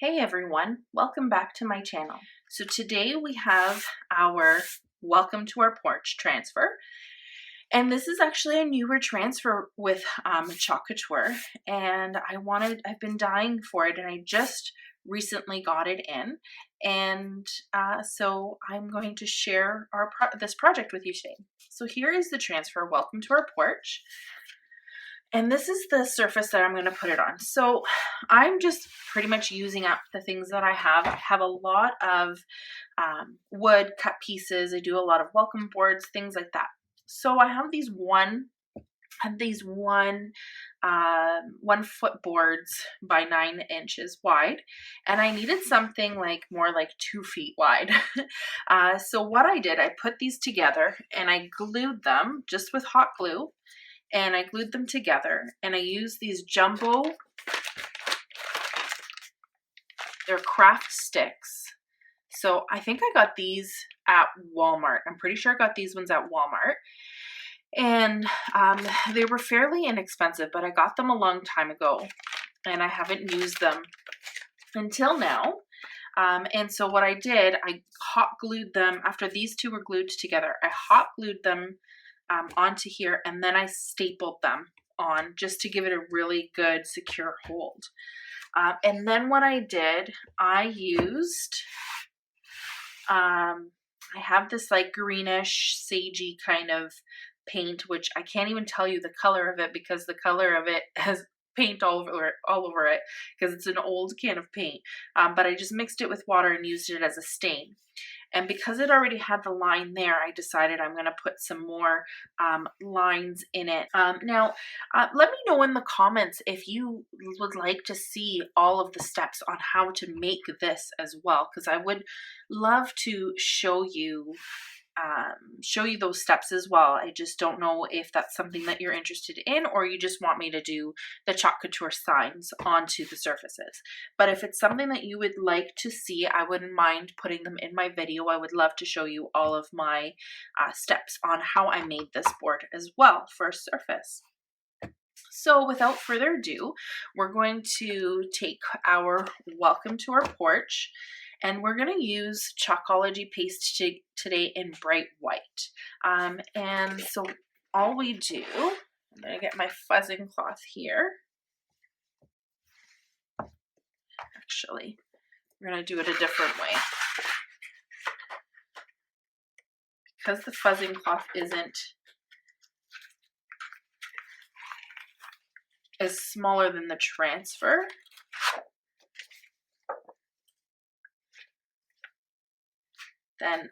Hey everyone, welcome back to my channel. So today we have our welcome to our porch transfer. And this is actually a newer transfer with Couture, and I've been dying for it, and I just recently got it in. And so I'm going to share this project with you today. So here is the transfer, welcome to our porch. And this is the surface that I'm going to put it on. So I'm just pretty much using up the things that I have. I have a lot of wood cut pieces. I do a lot of welcome boards, things like that. So I have these one 1-foot boards by 9 inches wide, and I needed something more like 2 feet wide. So what I did, I put these together and I glued them just with hot glue. And I glued them together, and I used these jumbo, they're craft sticks. So I think I got these at Walmart. I'm pretty sure I got these ones at Walmart. And they were fairly inexpensive, but I got them a long time ago, and I haven't used them until now. And so what I did, I hot glued them. After these two were glued together, I hot glued them onto here, and then I stapled them on just to give it a really good secure hold. And then what I did, I used, I have this like greenish sagey kind of paint, which I can't even tell you the color of it because the color of it has paint all over it because it's an old can of paint. But I just mixed it with water and used it as a stain. And because it already had the line there, I decided I'm going to put some more lines in it. Now, let me know in the comments if you would like to see all of the steps on how to make this as well, because I would love to show you those steps as well. I just don't know if that's something that you're interested in, or you just want me to do the Chalk Couture signs onto the surfaces. But if it's something that you would like to see, I wouldn't mind putting them in my video. I would love to show you all of my steps on how I made this board as well for a surface. So without further ado, we're going to take our welcome to our porch, and we're going to use Chalkology paste today in bright white. And so all we do, I'm going to get my fuzzing cloth here. Actually, we're going to do it a different way. Because the fuzzing cloth isn't as smaller than the transfer, then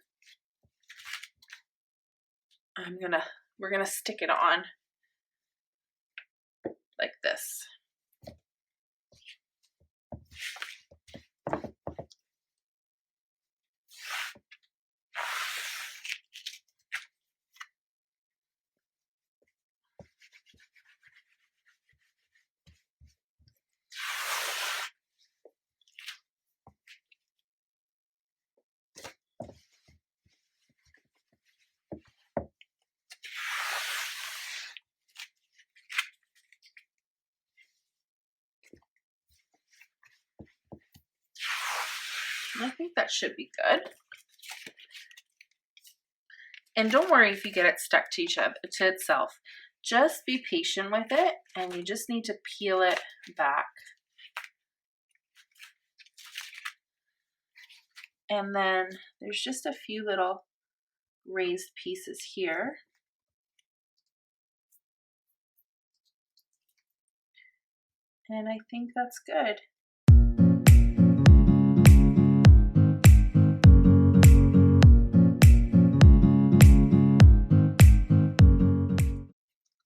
we're gonna stick it on like this. I think that should be good. And don't worry if you get it stuck to itself. Just be patient with it, and you just need to peel it back. And then there's just a few little raised pieces here. And I think that's good.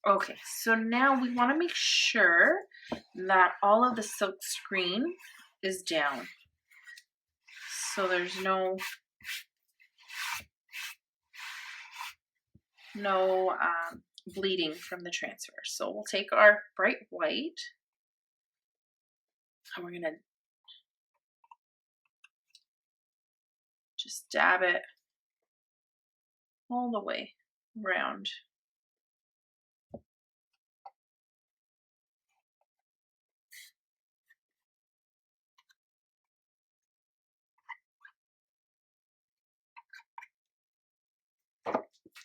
Okay, so now we want to make sure that all of the silk screen is down. So there's no bleeding from the transfer. So we'll take our bright white, and we're going to just dab it all the way around.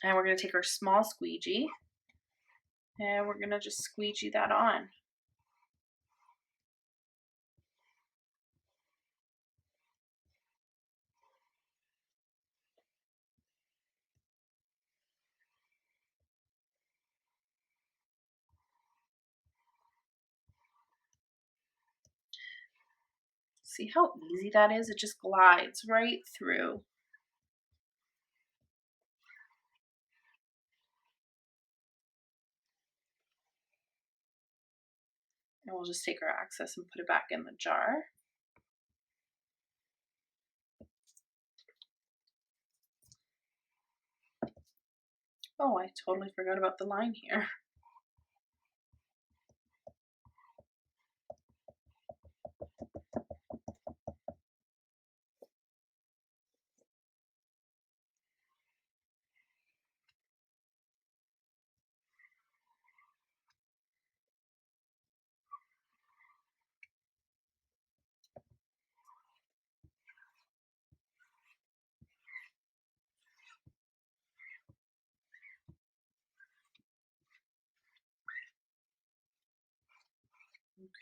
And we're going to take our small squeegee and we're going to just squeegee that on. See how easy that is? It just glides right through. And we'll just take our access and put it back in the jar. Oh, I totally forgot about the line here.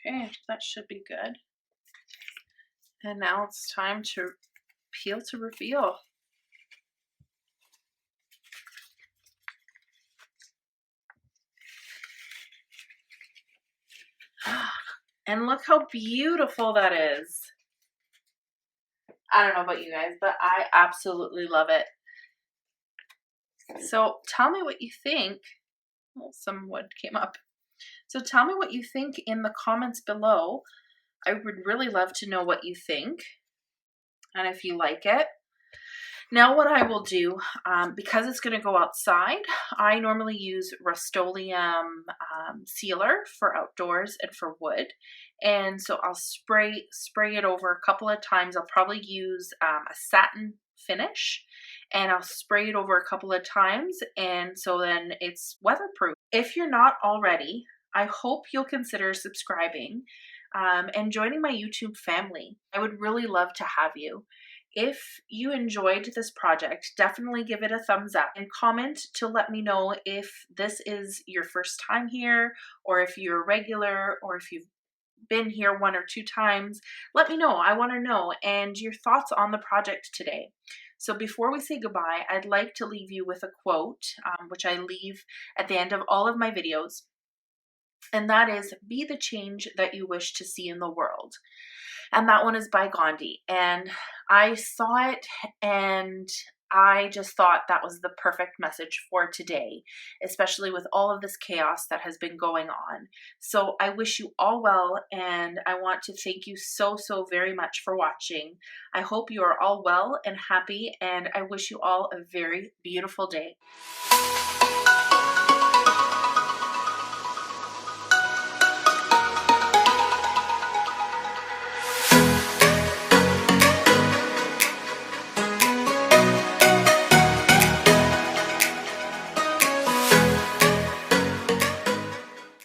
Okay, that should be good. And now it's time to peel to reveal. And look how beautiful that is. I don't know about you guys, but I absolutely love it. So tell me what you think. Well, some wood came up. So tell me what you think in the comments below. I would really love to know what you think and if you like it. Now what I will do, because it's going to go outside, I normally use Rust-Oleum sealer for outdoors and for wood. And so I'll spray it over a couple of times. I'll probably use a satin finish and I'll spray it over a couple of times, and so then it's weatherproof. If you're not already, I hope you'll consider subscribing and joining my YouTube family. I would really love to have you. If you enjoyed this project, definitely give it a thumbs up and comment to let me know if this is your first time here, or if you're a regular, or if you've been here 1 or 2 times. Let me know. I want to know, and your thoughts on the project today. So before we say goodbye, I'd like to leave you with a quote, which I leave at the end of all of my videos. And that is, be the change that you wish to see in the world. And that one is by Gandhi. And I saw it and I just thought that was the perfect message for today, especially with all of this chaos that has been going on. So I wish you all well, and I want to thank you so very much for watching. I hope you are all well and happy, and I wish you all a very beautiful day.